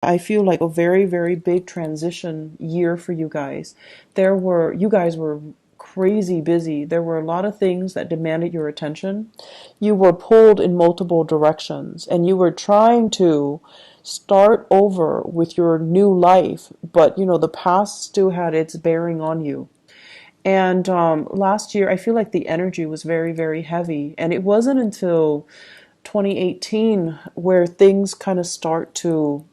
I feel like a very, very big transition year for you guys. You guys were crazy busy. There were a lot of things that demanded your attention. You were pulled in multiple directions and you were trying to start over with your new life, but the past still had its bearing on you. And last year, I feel like the energy was very, very heavy. And it wasn't until 2018 where things kind of start to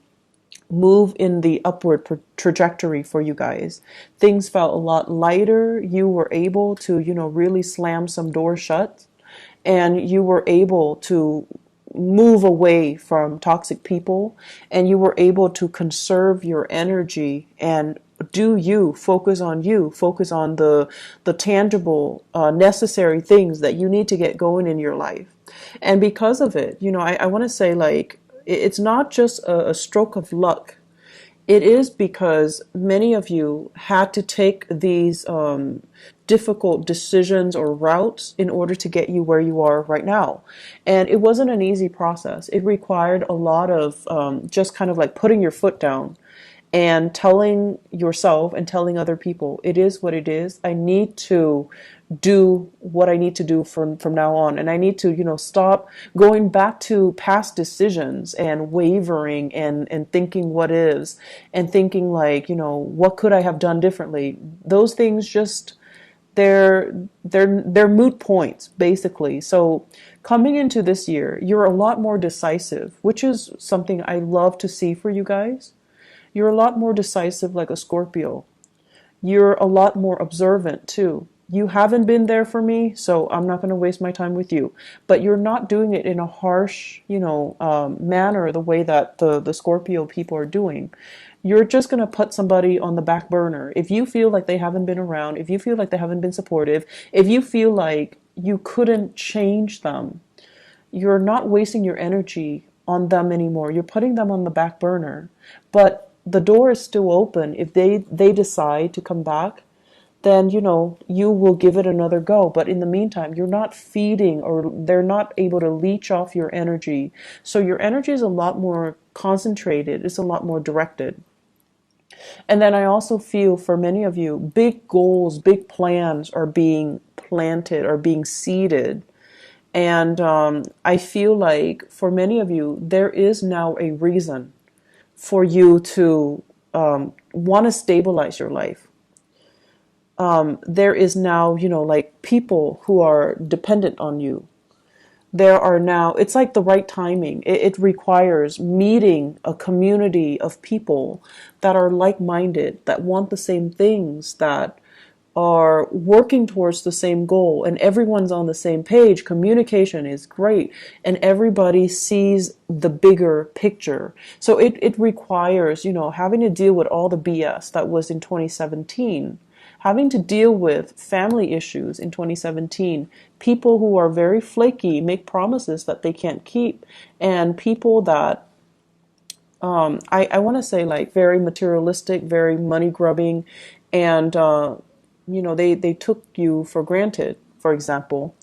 move in the upward trajectory for you guys. Things felt a lot lighter. You were able to, really slam some doors shut, and you were able to move away from toxic people, and you were able to conserve your energy and focus on the tangible, necessary things that you need to get going in your life. And because of it, I want to say, like, it's not just a stroke of luck. It is because many of you had to take these difficult decisions or routes in order to get you where you are right now. And it wasn't an easy process. It required a lot of just kind of like putting your foot down and telling yourself and telling other people, it is what it is. I need to do what I need to do from now on. And I need to, stop going back to past decisions and wavering and thinking what is and thinking like, what could I have done differently? Those things just they're moot points basically. So coming into this year, you're a lot more decisive, which is something I love to see for you guys. You're a lot more decisive like a Scorpio. You're a lot more observant too. You haven't been there for me, so I'm not going to waste my time with you. But you're not doing it in a harsh, manner the way that the Scorpio people are doing. You're just going to put somebody on the back burner. If you feel like they haven't been around, if you feel like they haven't been supportive, if you feel like you couldn't change them, you're not wasting your energy on them anymore. You're putting them on the back burner. But the door is still open. If they decide to come back, then you will give it another go. But in the meantime, you're not feeding, or they're not able to leech off your energy. So your energy is a lot more concentrated. It's a lot more directed. And then I also feel for many of you, big goals, big plans are being planted, are being seeded. And I feel like for many of you, there is now a reason for you to want to stabilize your life. There is now, like people who are dependent on you. There are now, it's like the right timing. It requires meeting a community of people that are like-minded, that want the same things, that are working towards the same goal, and everyone's on the same page. Communication is great, and everybody sees the bigger picture. So it requires, having to deal with all the BS that was in 2017, having to deal with family issues in 2017, people who are very flaky, make promises that they can't keep, and people that I want to say like very materialistic, very money grubbing, and they took you for granted, for example.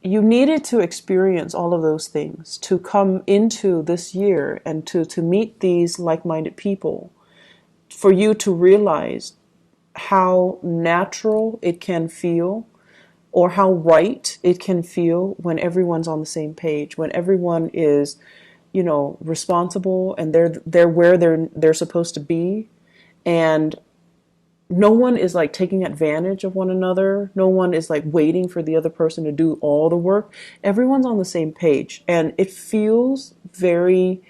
You needed to experience all of those things to come into this year and to meet these like-minded people, for you to realize how natural it can feel, or how right it can feel when everyone's on the same page, when everyone is, responsible, and they're where they're supposed to be, and no one is like taking advantage of one another. No one is like waiting for the other person to do all the work. Everyone's on the same page, and it feels very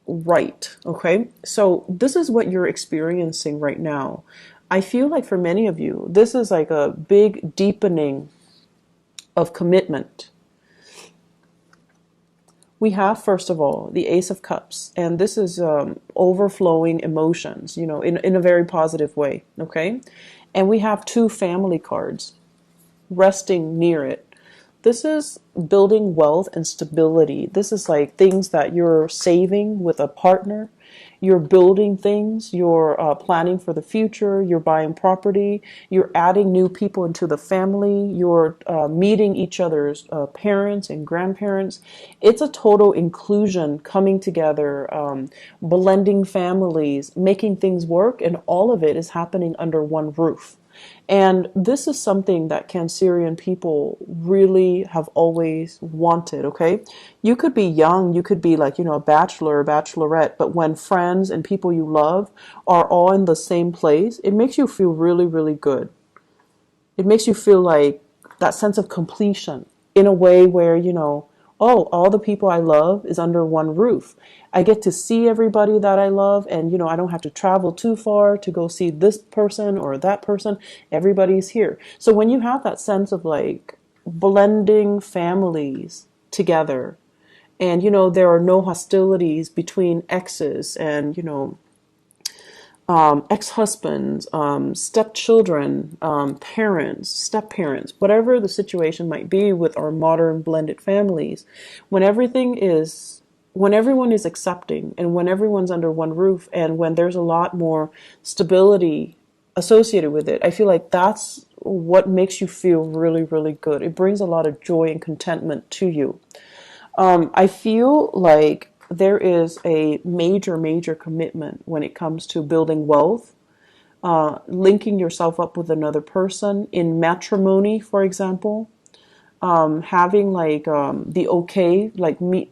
right. Okay. So this is what you're experiencing right now. I feel like for many of you, this is like a big deepening of commitment. We have, first of all, the Ace of Cups, and this is overflowing emotions, in a very positive way, okay? And we have two family cards resting near it. This is building wealth and stability. This is like things that you're saving with a partner. You're building things, you're planning for the future, you're buying property, you're adding new people into the family, you're meeting each other's parents and grandparents. It's a total inclusion coming together, blending families, making things work, and all of it is happening under one roof. And this is something that Cancerian people really have always wanted, okay? You could be young, you could be like, a bachelor or bachelorette, but when friends and people you love are all in the same place, it makes you feel really, really good. It makes you feel like that sense of completion in a way where, oh, all the people I love is under one roof. I get to see everybody that I love, and, I don't have to travel too far to go see this person or that person. Everybody's here. So when you have that sense of like blending families together, and, there are no hostilities between exes and, ex-husbands, stepchildren, parents, step-parents, whatever the situation might be with our modern blended families, when everyone is accepting and when everyone's under one roof and when there's a lot more stability associated with it, I feel like that's what makes you feel really, really good. It brings a lot of joy and contentment to you. I feel like there is a major, major commitment when it comes to building wealth, linking yourself up with another person in matrimony, for example, having like the okay, like me,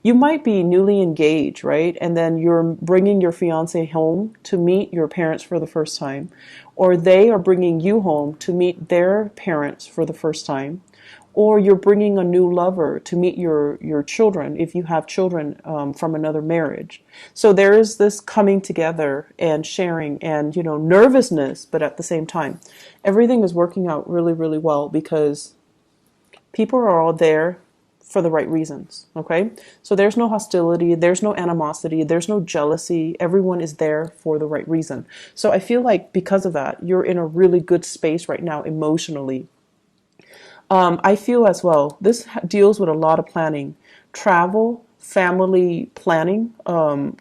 you might be newly engaged, right? And then you're bringing your fiance home to meet your parents for the first time, or they are bringing you home to meet their parents for the first time. Or you're bringing a new lover to meet your children if you have children from another marriage. So there is this coming together and sharing and, nervousness, but at the same time, everything is working out really, really well because people are all there for the right reasons, okay? So there's no hostility, there's no animosity, there's no jealousy. Everyone is there for the right reason. So I feel like because of that, you're in a really good space right now emotionally. I feel as well, this deals with a lot of planning, travel, family planning,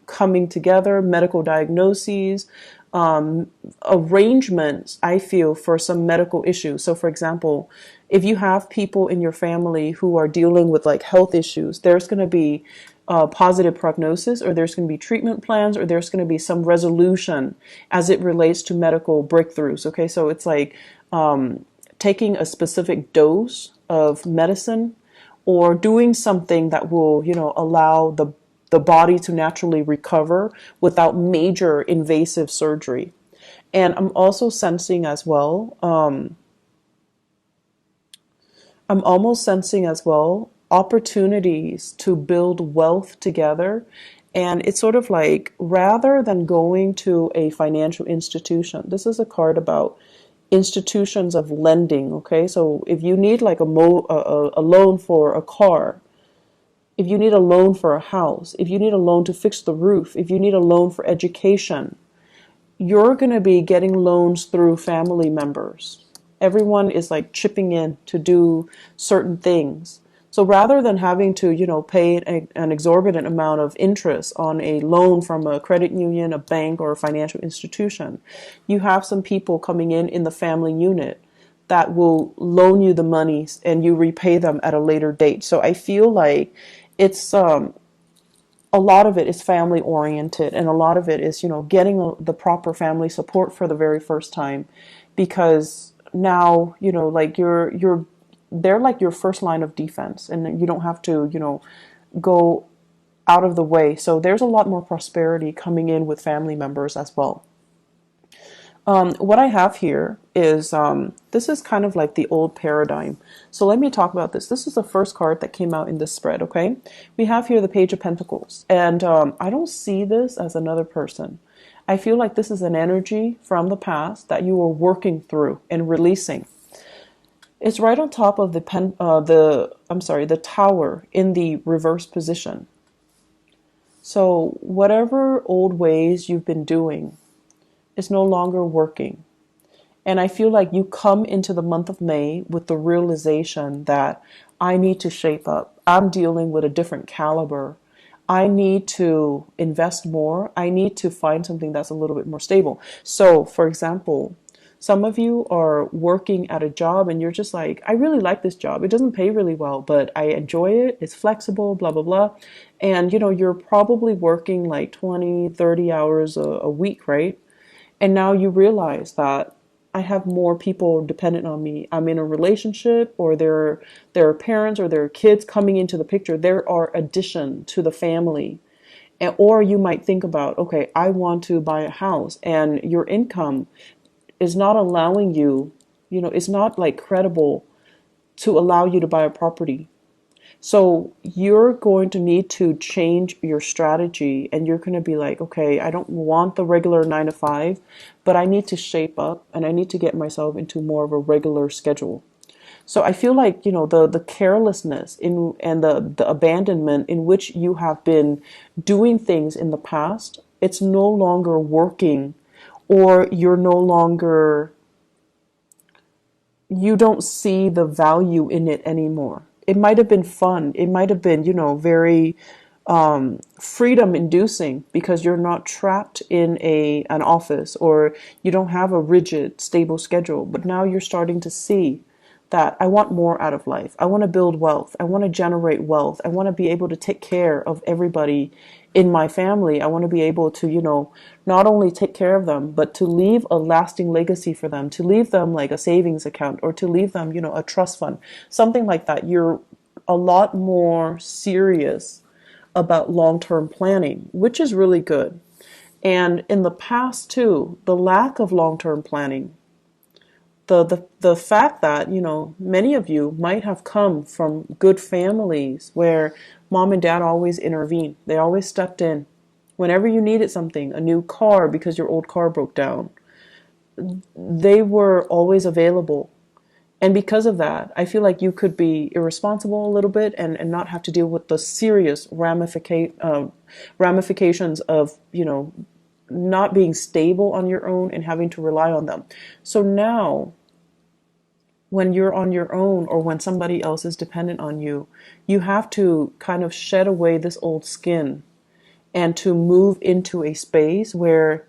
coming together, medical diagnoses, arrangements, I feel, for some medical issues. So, for example, if you have people in your family who are dealing with like health issues, there's going to be positive prognosis, or there's going to be treatment plans, or there's going to be some resolution as it relates to medical breakthroughs. Okay, so it's like taking a specific dose of medicine or doing something that will, allow the body to naturally recover without major invasive surgery. And I'm also sensing as well, I'm almost sensing as well opportunities to build wealth together. And it's sort of like rather than going to a financial institution, this is a card about institutions of lending. Okay, so if you need like a loan for a car, if you need a loan for a house, if you need a loan to fix the roof, if you need a loan for education, you're going to be getting loans through family members. Everyone is like chipping in to do certain things. So rather than having to, pay an exorbitant amount of interest on a loan from a credit union, a bank, or a financial institution, you have some people coming in the family unit that will loan you the money and you repay them at a later date. So I feel like it's a lot of it is family oriented, and a lot of it is, getting the proper family support for the very first time, because now, like they're like your first line of defense, and you don't have to, go out of the way. So there's a lot more prosperity coming in with family members as well. What I have here is, this is kind of like the old paradigm. So let me talk about this. This is the first card that came out in this spread, okay? We have here the Page of Pentacles. And I don't see this as another person. I feel like this is an energy from the past that you are working through and releasing. It's right on top of the tower in the reverse position. So whatever old ways you've been doing is no longer working. And I feel like you come into the month of May with the realization that I need to shape up. I'm dealing with a different caliber. I need to invest more. I need to find something that's a little bit more stable. So, for example, some of you are working at a job and you're just like, I really like this job. It doesn't pay really well, but I enjoy it. It's flexible, blah, blah, blah. And, you're probably working like 20, 30 hours a week, right? And now you realize that I have more people dependent on me. I'm in a relationship, or there are parents or there are kids coming into the picture. There are addition to the family. Or you might think about, okay, I want to buy a house, and your income is not allowing you, it's not like credible to allow you to buy a property. So you're going to need to change your strategy, and you're going to be like, okay, I don't want the regular 9 to 5, but I need to shape up and I need to get myself into more of a regular schedule. So I feel like, the carelessness and the abandonment in which you have been doing things in the past, it's no longer working, or you don't see the value in it anymore. It might have been fun. It might have been, very freedom inducing, because you're not trapped in an office, or you don't have a rigid, stable schedule. But now you're starting to see that I want more out of life. I want to build wealth. I want to generate wealth. I want to be able to take care of everybody in my family. I want to be able to, not only take care of them, but to leave a lasting legacy for them, to leave them like a savings account, or to leave them, a trust fund, something like that. You're a lot more serious about long-term planning, which is really good. And in the past too, the lack of long-term planning, the fact that, many of you might have come from good families where mom and dad always intervened. They always stepped in. Whenever you needed something, a new car because your old car broke down, they were always available. And because of that, I feel like you could be irresponsible a little bit, and not have to deal with the serious ramifications of, not being stable on your own and having to rely on them. So now, when you're on your own, or when somebody else is dependent on you, you have to kind of shed away this old skin and to move into a space where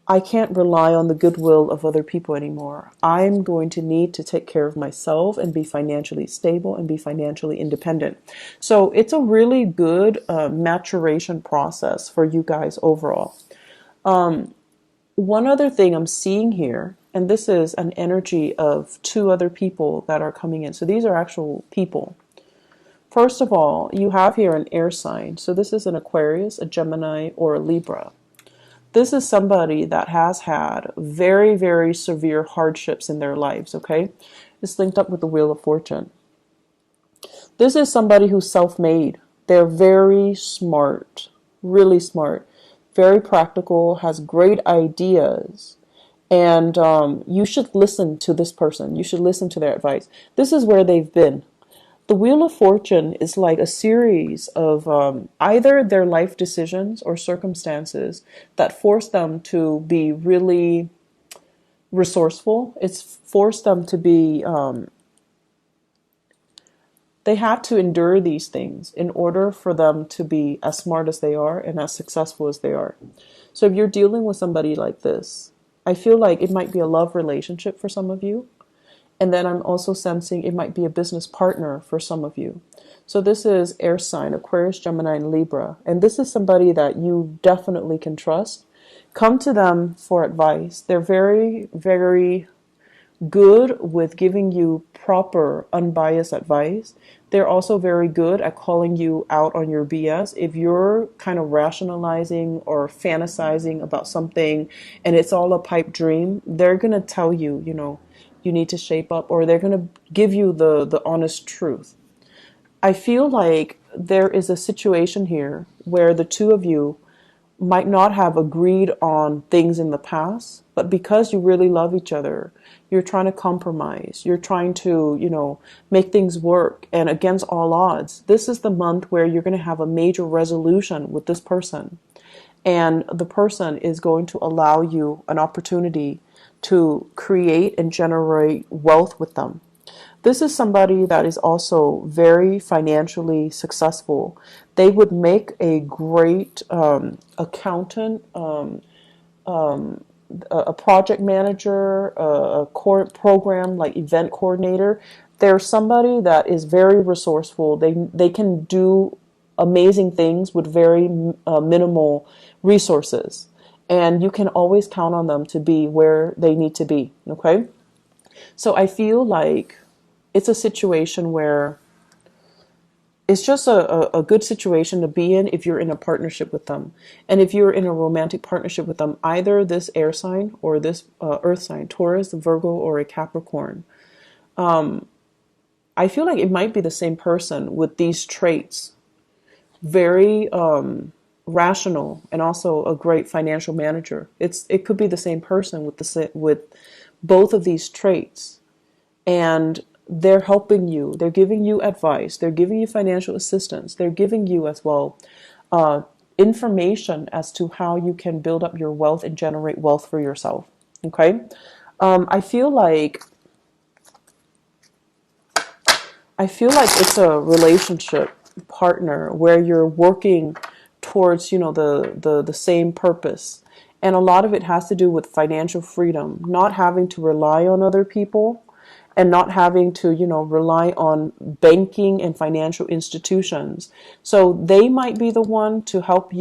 I can't rely on the goodwill of other people anymore. I'm going to need to take care of myself and be financially stable and be financially independent. So it's a really good maturation process for you guys overall. One other thing I'm seeing here, and this is an energy of 2 other people that are coming in. So these are actual people. First of all, you have here an air sign. So this is an Aquarius, a Gemini, or a Libra. This is somebody that has had very, very severe hardships in their lives, okay? It's linked up with the Wheel of Fortune. This is somebody who's self-made. They're very smart, really smart, very practical, has great ideas. And you should listen to this person. You should listen to their advice. This is where they've been. The Wheel of Fortune is like a series of either their life decisions or circumstances that force them to be really resourceful. It's forced them to be, they have to endure these things in order for them to be as smart as they are and as successful as they are. So if you're dealing with somebody like this, I feel like it might be a love relationship for some of you. And then I'm also sensing it might be a business partner for some of you. So this is air sign, Aquarius, Gemini, and Libra. And this is somebody that you definitely can trust. Come to them for advice. They're very, very good with giving you proper, unbiased advice. They're also very good at calling you out on your BS. If you're kind of rationalizing or fantasizing about something and it's all a pipe dream, they're going to tell you, you need to shape up, or they're going to give you the honest truth. I feel like there is a situation here where the 2 of you might not have agreed on things in the past, but because you really love each other, you're trying to compromise. You're trying to, make things work. And against all odds, this is the month where you're going to have a major resolution with this person. and the person is going to allow you an opportunity to create and generate wealth with them. This is somebody that is also very financially successful. They would make a great accountant, a project manager, a core program like event coordinator. They're somebody that is very resourceful. They can do amazing things with very minimal resources, and you can always count on them to be where they need to be. Okay, so I feel like it's a situation where it's just a good situation to be in if you're in a partnership with them. And if you're in a romantic partnership with them, either this air sign or this earth sign, Taurus, Virgo, or a Capricorn, I feel like it might be the same person with these traits. Very rational and also a great financial manager. It could be the same person with both of these traits. And they're helping you. They're giving you advice. They're giving you financial assistance. They're giving you as well information as to how you can build up your wealth and generate wealth for yourself. Okay? I feel like it's a relationship partner where you're working towards, the same purpose. And a lot of it has to do with financial freedom, not having to rely on other people, and not having to, rely on banking and financial institutions. So they might be the one to help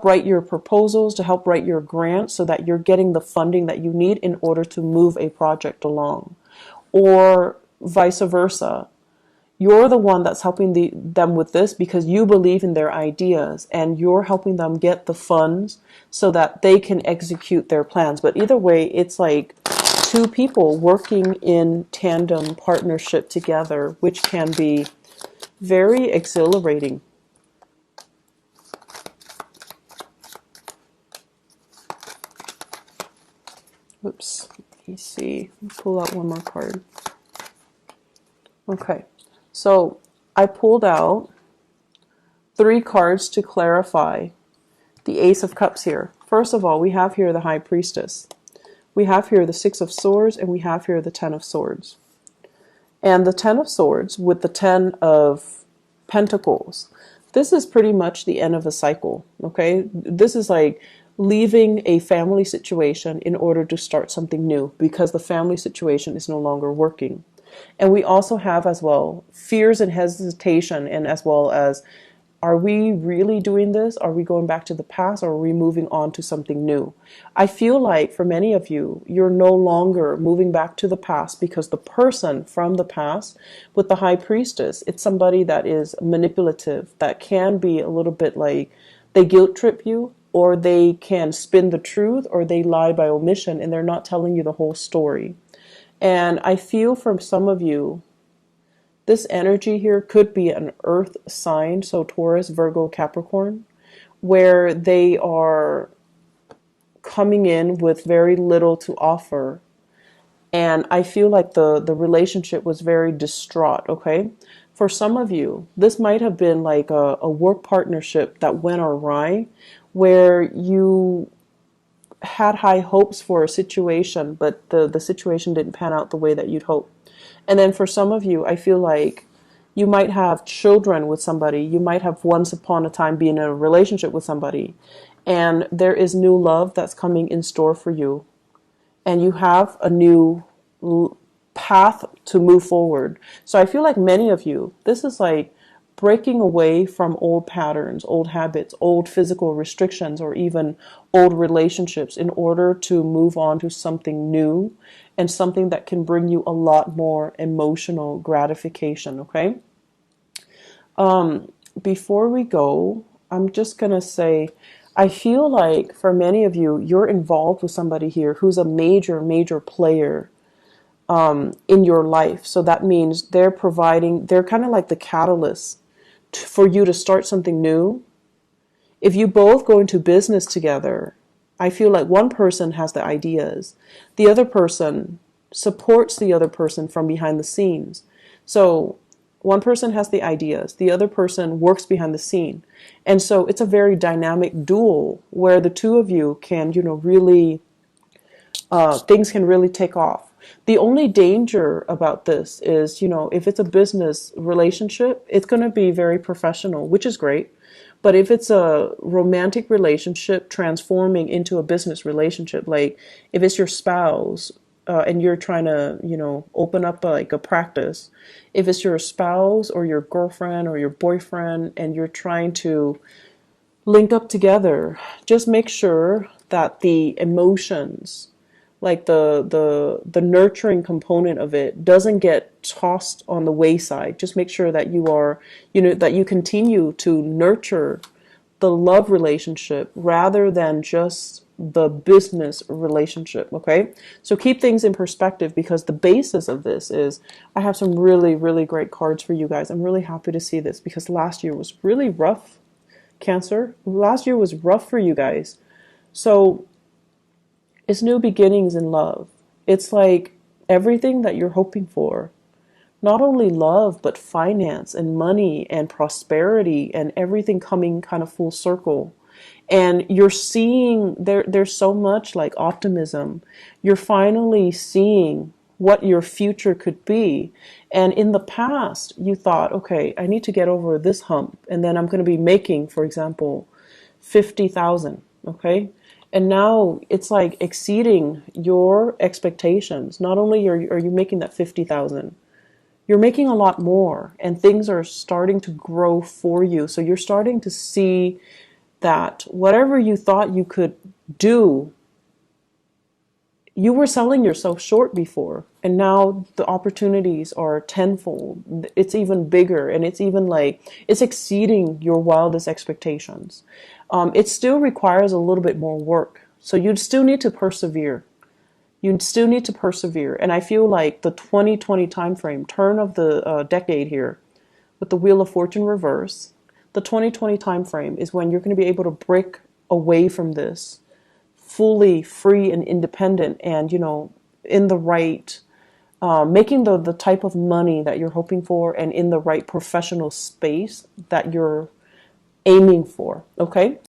write your proposals, to help write your grants so that you're getting the funding that you need in order to move a project along. Or vice versa. You're the one that's helping them with this because you believe in their ideas and you're helping them get the funds so that they can execute their plans. But either way, it's like two people working in tandem partnership together, which can be very exhilarating. Oops, let me see. Pull out one more card. Okay, so I pulled out 3 cards to clarify the Ace of Cups here. First of all, we have here the High Priestess. We have here the 6 of Swords, and we have here the 10 of Swords. And the 10 of Swords with the 10 of Pentacles. This is pretty much the end of a cycle, okay? This is like leaving a family situation in order to start something new because the family situation is no longer working. And we also have as well fears and hesitation, and as well as, are we really doing this? Are we going back to the past, or are we moving on to something new? I feel like for many of you, you're no longer moving back to the past because the person from the past with the High Priestess, it's somebody that is manipulative, that can be a little bit like they guilt trip you, or they can spin the truth, or they lie by omission and they're not telling you the whole story. And I feel for some of you, this energy here could be an earth sign, so Taurus, Virgo, Capricorn, where they are coming in with very little to offer. And I feel like the relationship was very distraught, okay? For some of you, this might have been like a work partnership that went awry, where you had high hopes for a situation, but the situation didn't pan out the way that you'd hoped. And then for some of you, I feel like you might have children with somebody. You might have once upon a time been in a relationship with somebody. And there is new love that's coming in store for you. And you have a new path to move forward. So I feel like many of you, this is like breaking away from old patterns, old habits, old physical restrictions, or even old relationships in order to move on to something new and something that can bring you a lot more emotional gratification, okay? Before we go, I'm just going to say, I feel like for many of you, you're involved with somebody here who's a major, major player in your life. So that means they're kind of like the catalyst for you to start something new. If you both go into business together, I feel like one person has the ideas. The other person supports the other person from behind the scenes. So One person has the ideas, the other person works behind the scene. And so it's a very dynamic duel where the two of you can, really, things can really take off. The only danger about this is, if it's a business relationship, it's going to be very professional, which is great. But if it's a romantic relationship transforming into a business relationship, like if it's your spouse, and you're trying to, open up like a practice, if it's your spouse or your girlfriend or your boyfriend and you're trying to link up together, just make sure that the emotions, like the nurturing component of it, doesn't get tossed on the wayside. Just make sure that you are, that you continue to nurture the love relationship rather than just the business relationship. Okay, so keep things in perspective, because the basis of this is, I have some really, really great cards for you guys. I'm really happy to see this because last year was really rough. Cancer, last year was rough for you guys. So it's new beginnings in love. It's like everything that you're hoping for. Not only love, but finance and money and prosperity and everything coming kind of full circle. And you're seeing there's so much like optimism. You're finally seeing what your future could be. And in the past, you thought, okay, I need to get over this hump, and then I'm going to be making, for example, 50,000, okay? And now it's like exceeding your expectations. Not only are you making that 50,000, you're making a lot more, and things are starting to grow for you. So you're starting to see that whatever you thought you could do, you were selling yourself short before, and now the opportunities are tenfold. It's even bigger, and it's even like it's exceeding your wildest expectations. It still requires a little bit more work, so you'd still need to persevere. You still need to persevere. And I feel like the 2020 timeframe, turn of the decade here, with the Wheel of Fortune reverse, the 2020 timeframe is when you're going to be able to break away from this fully free and independent, and, in the right, making the type of money that you're hoping for, and in the right professional space that you're aiming for. Okay.